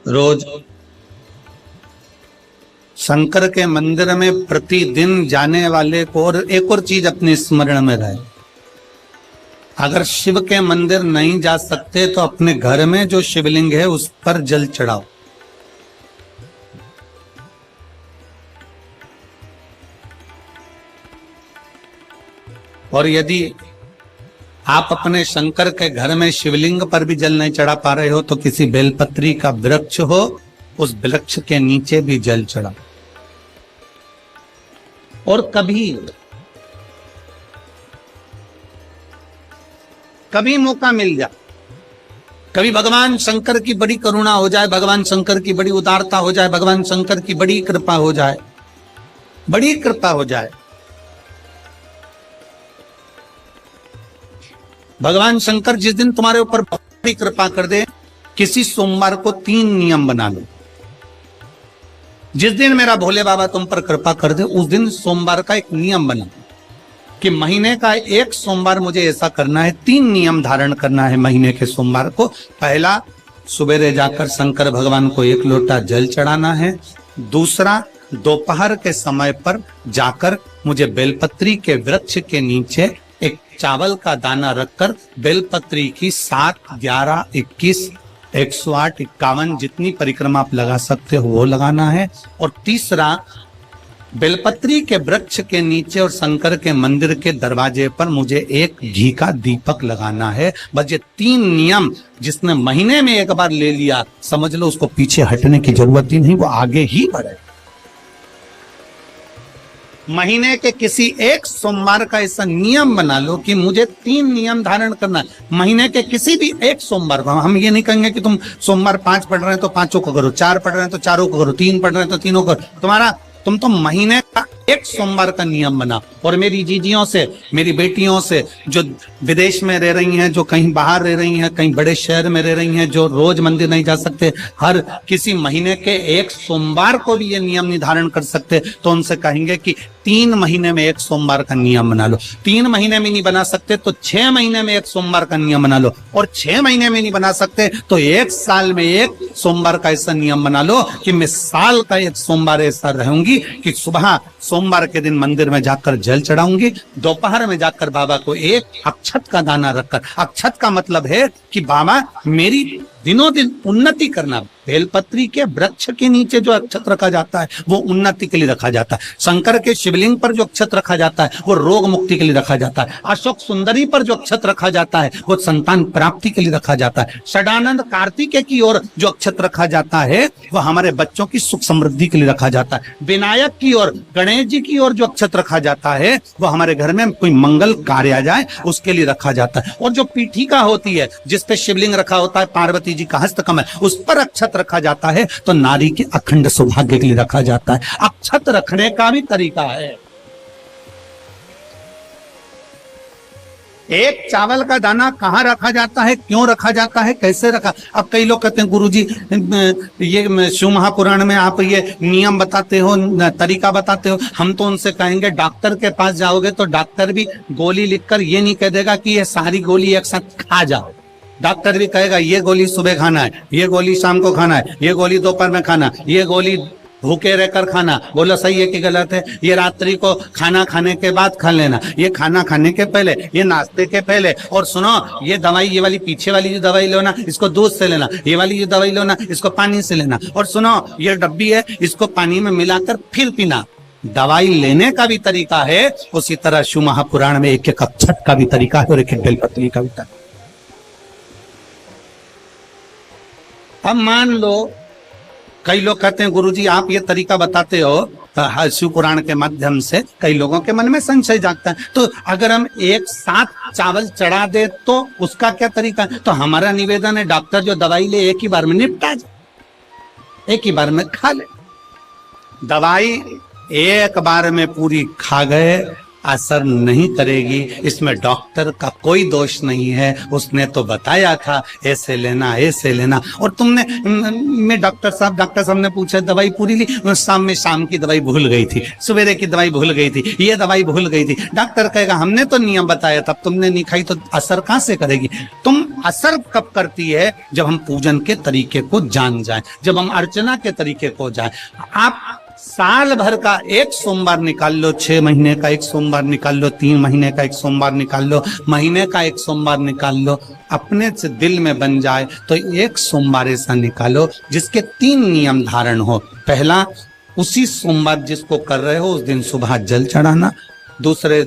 रोज शंकर के मंदिर में प्रतिदिन जाने वाले को, और एक और चीज अपने स्मरण में रहे, अगर शिव के मंदिर नहीं जा सकते तो अपने घर में जो शिवलिंग है उस पर जल चढ़ाओ। और यदि आप अपने शंकर के घर में शिवलिंग पर भी जल नहीं चढ़ा पा रहे हो तो किसी बेलपत्री का वृक्ष हो, उस वृक्ष के नीचे भी जल चढ़ाओ। और कभी मौका मिल जाए, कभी भगवान शंकर की बड़ी करुणा हो जाए, भगवान शंकर की बड़ी उदारता हो जाए, भगवान शंकर की बड़ी कृपा हो जाए, बड़ी कृपा हो जाए, भगवान शंकर जिस दिन तुम्हारे ऊपर बड़ी कृपा कर दे, किसी सोमवार को 3 नियम बना लो। जिस दिन मेरा भोले बाबा तुम पर कृपा कर दे उस दिन सोमवार का एक नियम बना कि महीने का एक सोमवार मुझे ऐसा करना है, 3 नियम धारण करना है महीने के सोमवार को। पहला, सुबेरे जाकर शंकर भगवान को 1 लोटा जल चढ़ाना है। दूसरा, दोपहर के समय पर जाकर मुझे बेलपत्री के वृक्ष के नीचे एक चावल का दाना रखकर बेलपत्री की 7, 11, 21, 108, 51 जितनी परिक्रमा आप लगा सकते हो वो लगाना है। और तीसरा, बेलपत्री के वृक्ष के नीचे और शंकर के मंदिर के दरवाजे पर मुझे एक घी का दीपक लगाना है। बस ये 3 नियम जिसने महीने में एक बार ले लिया, समझ लो उसको पीछे हटने की जरूरत ही नहीं, वो आगे ही बढ़े। महीने के किसी एक सोमवार का ऐसा नियम बना लो कि मुझे 3 नियम धारण करना है महीने के किसी भी एक सोमवार को। हम ये नहीं कहेंगे कि तुम सोमवार 5 पढ़ रहे हैं तो 5 को करो, 4 पढ़ रहे हैं तो 4 को करो, 3 पढ़ रहे हैं तो 3 को करो। तुम तो महीने का एक सोमवार का नियम बना। और मेरी जीजियों से, मेरी बेटियों से जो विदेश में रह रही हैं, जो कहीं बाहर रह रही हैं, कहीं बड़े शहर में रह रही हैं, जो रोज मंदिर नहीं जा सकते, हर किसी महीने के एक सोमवार को भी ये नियम निर्धारण कर सकते, तो उनसे कहेंगे कि 3 महीने में एक सोमवार का नियम बना लो। 3 महीने में नहीं बना सकते तो 6 महीने में एक सोमवार का नियम बना लो। और 6 महीने में नहीं बना सकते तो 1 साल में एक सोमवार का ऐसा नियम बना लो कि मैं साल का एक सोमवार ऐसा रहूंगी कि सुबह सोमवार के दिन मंदिर में जाकर जल चढ़ाऊंगी, दोपहर में जाकर बाबा को एक अक्षत का दाना रखकर, अक्षत का मतलब है कि बाबा मेरी दिनों दिन उन्नति करना। बेलपत्री के वृक्ष के नीचे जो अक्षत रखा जाता है वो उन्नति के लिए रखा जाता है। शंकर के शिवलिंग पर जो अक्षत रखा जाता है वो रोग मुक्ति के लिए रखा जाता है। अशोक सुंदरी पर जो अक्षत रखा जाता है वो संतान प्राप्ति के लिए रखा जाता है। षडानंद कार्तिकेय की ओर जो अक्षत रखा जाता है वो हमारे बच्चों की सुख समृद्धि के लिए रखा जाता है। विनायक की ओर, गणेश जी की ओर जो अक्षत रखा जाता है वो हमारे घर में कोई मंगल कार्य आ जाए उसके लिए रखा जाता है। और जो पीठिका होती है जिसपे शिवलिंग रखा होता है, पार्वती जी का हस्तकमल, उस पर अक्षत रखा जाता है तो नारी के अखंड सौभाग्य के लिए रखा जाता है। अक्षत रखने का भी तरीका है। एक चावल का दाना कहाँ रखा जाता है, क्यों रखा जाता है, कैसे रखा। अब कई लोग कहते हैं गुरुजी ये शिव महापुराण में आप ये नियम बताते हो, तरीका बताते हो। हम तो उनसे कहेंगे डॉक्टर के पास जाओगे तो डॉक्टर भी गोली लिखकर ये नहीं कह देगा कि ये सारी गोली एक साथ खा जाओ। डॉक्टर भी कहेगा ये गोली सुबह खाना है, ये गोली शाम को खाना है, ये गोली दोपहर में खाना, ये गोली भूखे रहकर खाना। बोलो सही है कि गलत है? ये रात्रि को खाना खाने के बाद खा लेना, ये खाना खाने के पहले, ये नाश्ते के पहले। और सुनो, ये दवाई, ये वाली पीछे वाली जो दवाई लो ना इसको दूध से लेना, ये वाली जो दवाई लो ना इसको पानी से लेना। और सुनो, ये डब्बी है इसको पानी में मिलाकर फिर पीना। दवाई लेने का भी तरीका है, उसी तरह शिव महापुराण में एक एक अक्षत का भी तरीका है और एक एक बेलपत्री का भी तरीका। अब मान लो कई लोग कहते हैं गुरुजी आप ये तरीका बताते हो शिव पुराण के माध्यम से, कई लोगों के मन में संशय जागता है। तो अगर हम एक साथ चावल चढ़ा दे तो उसका क्या तरीका है? तो हमारा निवेदन है डॉक्टर जो दवाई ले एक ही बार में निपटा जाए, एक ही बार में खा ले। दवाई एक बार में पूरी खा गए, असर नहीं करेगी। इसमें डॉक्टर का कोई दोष नहीं है, उसने तो बताया था ऐसे लेना ऐसे लेना। और तुमने मैं डॉक्टर साहब ने पूछा दवाई पूरी ली, शाम की दवाई भूल गई थी, सवेरे की दवाई भूल गई थी, ये दवाई भूल गई थी। डॉक्टर कहेगा हमने तो नियम बताया था, तुमने नहीं खाई तो असर कहां से करेगी। तुम असर कब करती है, जब हम पूजन के तरीके को जान जाए, जब हम अर्चना के तरीके को जाए। आप साल भर का एक सोमवार निकाल लो, 6 महीने का एक सोमवार निकाल लो, 3 महीने का एक सोमवार निकाल लो, महीने का एक सोमवार निकाल लो, अपने से दिल में बन जाए तो एक सोमवार ऐसा निकालो जिसके 3 नियम धारण हो। पहला, उसी सोमवार जिसको कर रहे हो उस दिन सुबह जल चढ़ाना। दूसरे,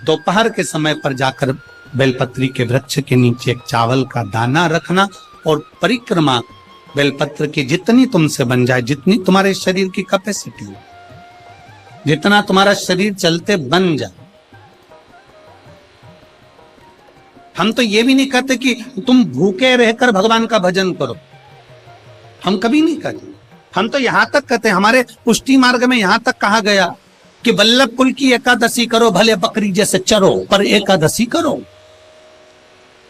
दोपहर के समय पर जाकर बेलपत्री के वृक्ष के नीचे एक चावल का दाना रखना। और परिक्रमा बेलपत्र की जितनी तुमसे बन जाए, जितनी तुम्हारे शरीर की कैपेसिटी है, जितना तुम्हारा शरीर चलते बन जाए। हम तो ये भी नहीं कहते कि तुम भूखे रहकर भगवान का भजन करो, हम कभी नहीं कहते। हम तो यहां तक कहते हैं, हमारे पुष्टि मार्ग में यहां तक कहा गया कि वल्लभ कुल की एकादशी करो, भले बकरी जैसे चरो पर एकादशी करो।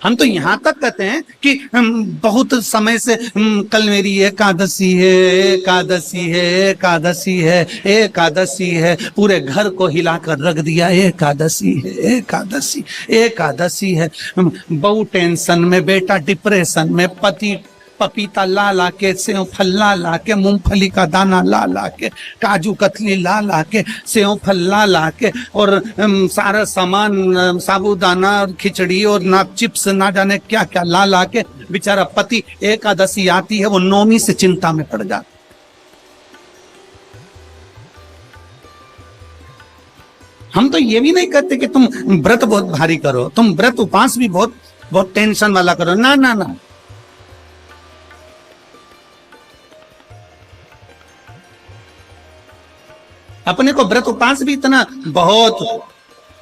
हम तो यहां तक कहते हैं कि बहुत समय से कल मेरी एकादशी है, एकादशी है, एकादशी है, एकादशी है, पूरे घर को हिलाकर रख दिया, एकादशी है, एकादशी, एकादशी है। बहू टेंशन में, बेटा डिप्रेशन में, पति पपीता ला ला के, सेव फल ला ला के, मूंगफली का दाना ला ला के, काजू कतली ला ला के, सेव फल ला ला के, और सारा सामान, साबूदाना और खिचड़ी और ना चिप्स ना जाने क्या क्या ला ला के, बेचारा पति एकादशी आती है वो 9वीं से चिंता में पड़ जाता। हम तो ये भी नहीं कहते कि तुम व्रत बहुत भारी करो, तुम व्रत उपास भी बहुत बहुत टेंशन वाला करो, ना ना ना। अपने को व्रत उपास भी इतना बहुत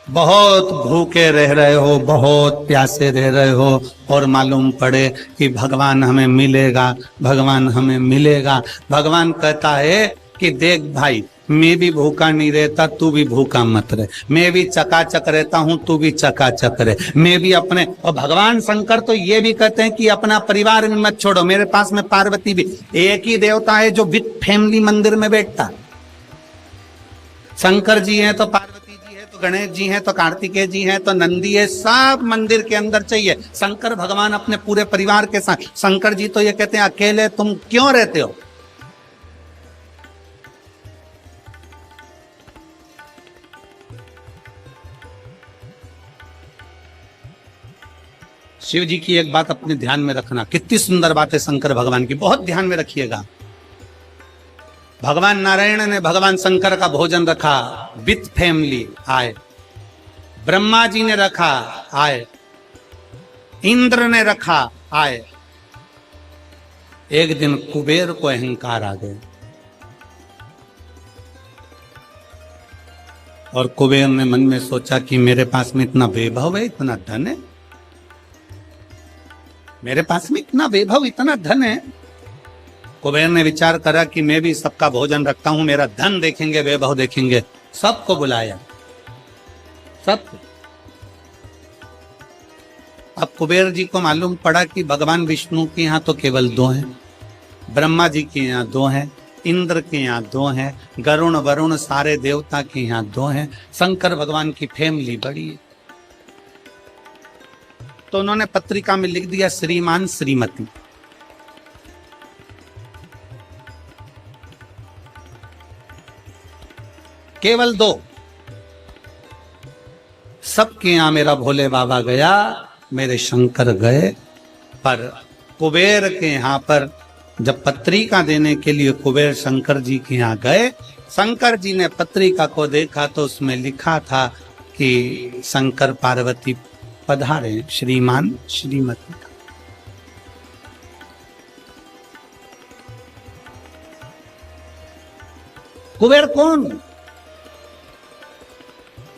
बहुत भूखे रह रहे हो, बहुत प्यासे रह रहे हो, और मालूम पड़े कि भगवान हमें मिलेगा, भगवान हमें मिलेगा। भगवान कहता है कि देख भाई, मैं भी भूखा नहीं रहता, तू भी भूखा मत रहे, मैं भी चकाचक रहता हूं, तू भी चकाचक रहे, मैं भी अपने। और भगवान शंकर तो ये भी कहते हैं कि अपना परिवार में मत छोड़ो। मेरे पास में पार्वती भी, एक ही देवता है जो विद फैमिली मंदिर में बैठता है। शंकर जी हैं तो पार्वती जी है, तो गणेश जी हैं, तो कार्तिकेय जी हैं, तो नंदी है, सब मंदिर के अंदर चाहिए। शंकर भगवान अपने पूरे परिवार के साथ। शंकर जी तो ये कहते हैं अकेले तुम क्यों रहते हो। शिव जी की एक बात अपने ध्यान में रखना, कितनी सुंदर बात है शंकर भगवान की, बहुत ध्यान में रखिएगा। भगवान नारायण ने भगवान शंकर का भोजन रखा, विथ फैमिली आए। ब्रह्मा जी ने रखा, आए। इंद्र ने रखा, आए। एक दिन कुबेर को अहंकार आ गया और कुबेर ने मन में सोचा कि मेरे पास में इतना वैभव है, इतना धन है, मेरे पास में इतना वैभव, इतना धन है। कुबेर ने विचार करा कि मैं भी सबका भोजन रखता हूं, मेरा धन देखेंगे, वैभव देखेंगे। सबको बुलाया, सबको। अब कुबेर जी को मालूम पड़ा कि भगवान विष्णु के यहाँ तो केवल 2 हैं, ब्रह्मा जी के यहाँ 2 हैं, इंद्र के यहाँ 2 हैं, गरुण वरुण सारे देवता के यहाँ 2 हैं, शंकर भगवान की फैमिली बड़ी है। तो उन्होंने पत्रिका में लिख दिया श्रीमान श्रीमती। केवल 2। सबके यहां मेरा भोले बाबा गया, मेरे शंकर गए, पर कुबेर के यहां पर जब पत्रिका देने के लिए कुबेर शंकर जी के यहां गए, शंकर जी ने पत्रिका को देखा तो उसमें लिखा था कि शंकर पार्वती पधारे, श्रीमान श्रीमती। कुबेर कौन?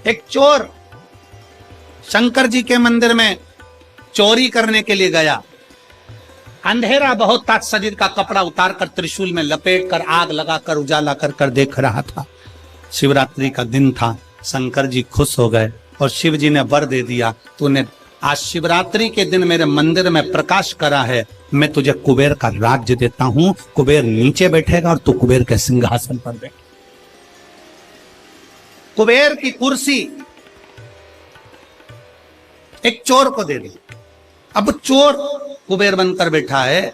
एक चोर शंकर जी के मंदिर में चोरी करने के लिए गया। अंधेरा बहुत था, शरीर का कपड़ा उतारकर त्रिशूल में लपेट कर आग लगाकर उजाला कर देख रहा था। शिवरात्रि का दिन था, शंकर जी खुश हो गए और शिव जी ने वर दे दिया, तूने आज शिवरात्रि के दिन मेरे मंदिर में प्रकाश करा है, मैं तुझे कुबेर का राज्य देता हूं। कुबेर नीचे बैठेगा और तू कुबेर के सिंहासन पर बैठ। कुबेर की कुर्सी एक चोर को दे दी। अब चोर कुबेर बनकर बैठा है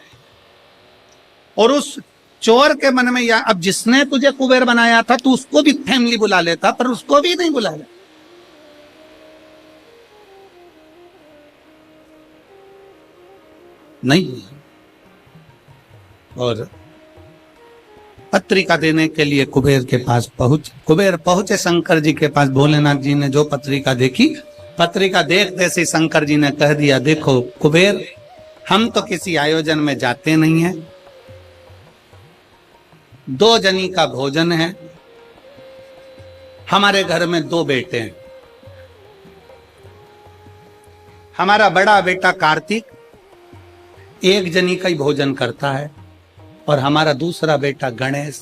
और उस चोर के मन में या अब जिसने तुझे कुबेर बनाया था तू उसको भी फैमिली बुला लेता, पर उसको भी नहीं बुलाया। नहीं। और पत्रिका देने के लिए कुबेर के पास कुबेर पहुंचे शंकर जी के पास। भोलेनाथ जी ने जो पत्रिका देखी, पत्रिका देखते से शंकर जी ने कह दिया, देखो कुबेर, हम तो किसी आयोजन में जाते नहीं हैं, 2 जनी का भोजन है, हमारे घर में 2 बेटे हैं, हमारा बड़ा बेटा कार्तिक 1 जनी का ही भोजन करता है और हमारा दूसरा बेटा गणेश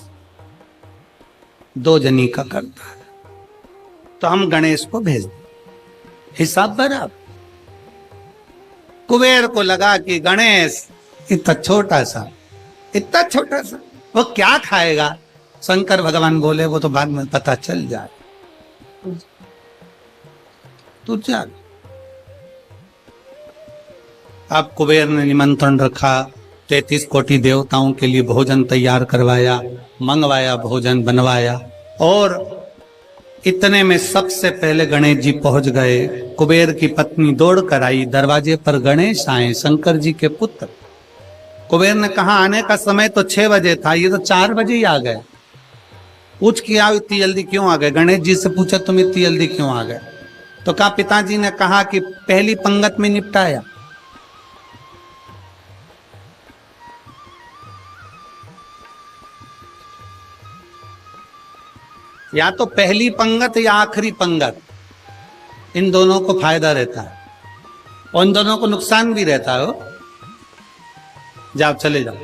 2 जनी का करता है, तो हम गणेश को भेज दें, हिसाब बराबर। कुबेर को लगा कि गणेश इतना छोटा सा वो क्या खाएगा। शंकर भगवान बोले, वो तो बाद में पता चल जाए, तू जा। अब कुबेर ने निमंत्रण रखा, 33 कोटि देवताओं के लिए भोजन तैयार करवाया, मंगवाया, भोजन बनवाया। और इतने में सबसे पहले गणेश जी पहुंच गए। कुबेर की पत्नी दौड़ कर आई, दरवाजे पर गणेश आए, शंकर जी के पुत्र। कुबेर ने कहा आने का समय तो 6 बजे था, ये तो 4 बजे ही आ गए। पूछ किया इतनी जल्दी क्यों आ गए? गणेश जी से पूछा तुम इतनी जल्दी क्यों आ गए? तो कहा पिताजी ने कहा कि पहली पंगत में निपटाया। या तो पहली पंगत या आखिरी पंगत, इन दोनों को फायदा रहता है और इन दोनों को नुकसान भी रहता है। जाओ चले जाओ।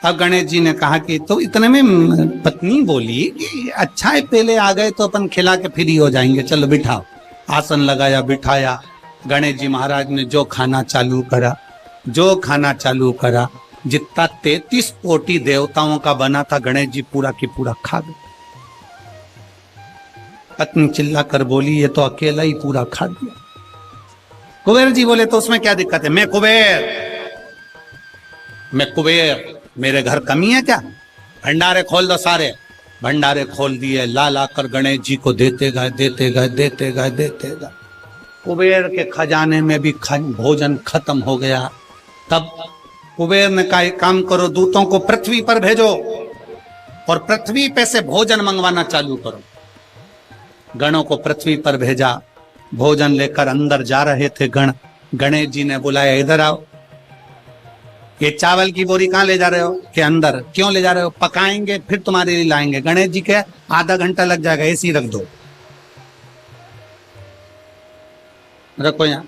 अब गणेश जी ने कहा कि तो इतने में पत्नी बोली कि अच्छा है पहले आ गए तो अपन खिला के फ्री हो जाएंगे, चलो बिठाओ। आसन लगाया, बिठाया। गणेश जी महाराज ने जो खाना चालू करा, जितना 33 कोटि देवताओं का बना था गणेश जी पूरा की पूरा खा गए। पत्नी चिल्ला कर बोली ये तो अकेला ही पूरा खा दिया। कुबेर जी बोले तो उसमें क्या दिक्कत है? मैं कुबेर, मेरे घर कमी है क्या? भंडारे खोल दो सारे। भंडारे खोल दिए, ला कर गणेश जी को देते गए। कुबेर के खजाने में भी भोजन खत्म हो गया। तब कुबेर ने कहा एक काम करो, दूतों को पृथ्वी पर भेजो और पृथ्वी पे से भोजन मंगवाना चालू करो। गणों को पृथ्वी पर भेजा। भोजन लेकर अंदर जा रहे थे गण। गणेश जी ने बुलाया, इधर आओ। ये चावल की बोरी कहाँ ले जा रहे हो? के अंदर। क्यों ले जा रहे हो? पकाएंगे फिर तुम्हारे लिए लाएंगे। गणेश जी के आधा घंटा लग जाएगा, ऐसी रख दो। रखो यहाँ।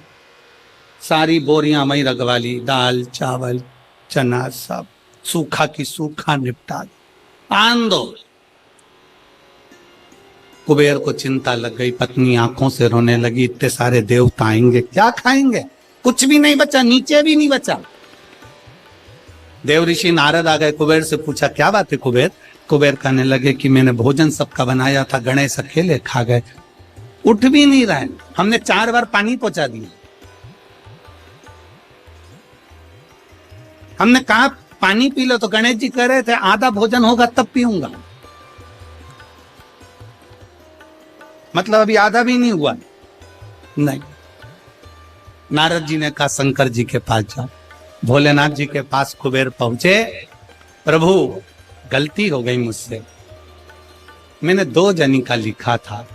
सारी बोरियां वहीं रखवा ली, दाल चावल चना सब सूखा की सूखा निपटा आन दो। कुबेर को चिंता लग गई, पत्नी आंखों से रोने लगी, इतने सारे देवता आएंगे क्या खाएंगे? कुछ भी नहीं बचा, नीचे भी नहीं बचा। देव ऋषि नारद आ गए, कुबेर से पूछा क्या बात है कुबेर? कुबेर कहने लगे कि मैंने भोजन सबका बनाया था, गणेश अकेले खा गए, उठ भी नहीं रहे। हमने 4 बार पानी पहुंचा दिया। हमने कहा पानी पी लो तो गणेश जी कह रहे थे आधा भोजन होगा तब पीऊंगा। मतलब अभी आधा भी नहीं हुआ। नहीं। नारद जी ने कहा शंकर जी के पास जाओ। भोलेनाथ जी के पास कुबेर पहुंचे। प्रभु गलती हो गई मुझसे, मैंने 2 जनी का लिखा था।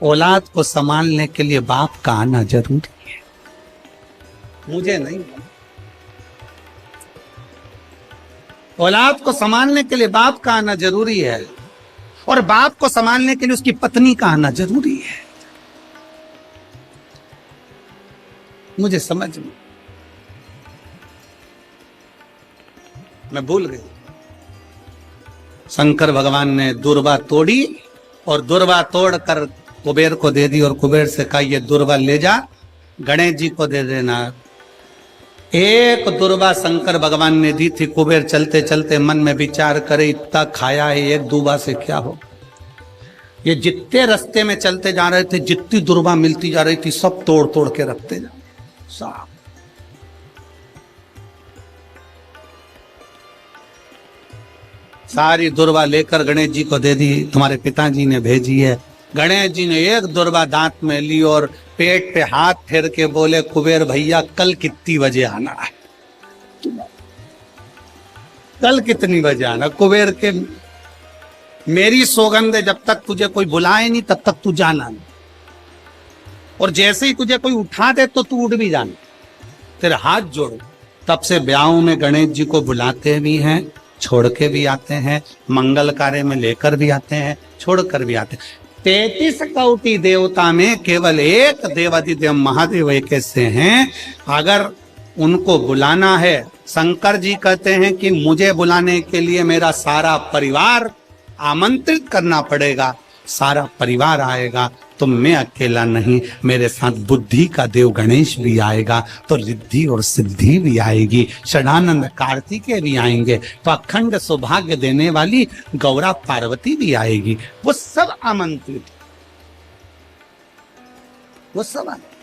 औलाद को संभालने के लिए बाप का आना जरूरी है, मुझे नहीं। औलाद को संभालने के लिए बाप का आना जरूरी है और बाप को संभालने के लिए उसकी पत्नी का आना जरूरी है। मुझे समझ में, मैं भूल गई। शंकर भगवान ने दुर्बा तोड़ी और दुर्वा तोड़कर कुबेर को दे दी और कुबेर से कहा ये दुर्वा ले जा गणेश जी को दे देना। एक दुर्वा शंकर भगवान ने दी थी। कुबेर चलते चलते मन में विचार करे इतना खाया है, एक दुर्वा से क्या हो। ये जितने रास्ते में चलते जा रहे थे, जितनी दुर्वा मिलती जा रही थी, सब तोड़ तोड़ के रखते जा सब। सारी दुर्वा लेकर गणेश जी को दे दी, तुम्हारे पिताजी ने भेजी है। गणेश जी ने एक दुर्वा दांत में ली और पेट पे हाथ फेर के बोले कुबेर भैया कल कितनी बजे आना है, कल कितनी बजे आना। कुबेर के मेरी सौगंध है जब तक तुझे कोई बुलाए नहीं तब तक तू जाना नहीं, और जैसे ही तुझे कोई उठा दे तो तू उठ भी जाना, तेरे हाथ जोड़ो। तब से ब्याहों में गणेश जी को बुलाते भी हैं, छोड़ के भी आते हैं, मंगल कार्य में लेकर भी आते हैं, छोड़ कर भी आते हैं। 33 कोटि देवता में केवल एक देवाधिदेव महादेव एक ऐसे हैं, अगर उनको बुलाना है, शंकर जी कहते हैं कि मुझे बुलाने के लिए मेरा सारा परिवार आमंत्रित करना पड़ेगा, सारा परिवार आएगा तो मैं अकेला नहीं, मेरे साथ बुद्धि का देव गणेश भी आएगा तो रिद्धि और सिद्धि भी आएगी, षडानंद कार्तिकेय भी आएंगे तो अखंड सौभाग्य देने वाली गौरा पार्वती भी आएगी। वो सब आमंत्रित, वो सब आएंगे।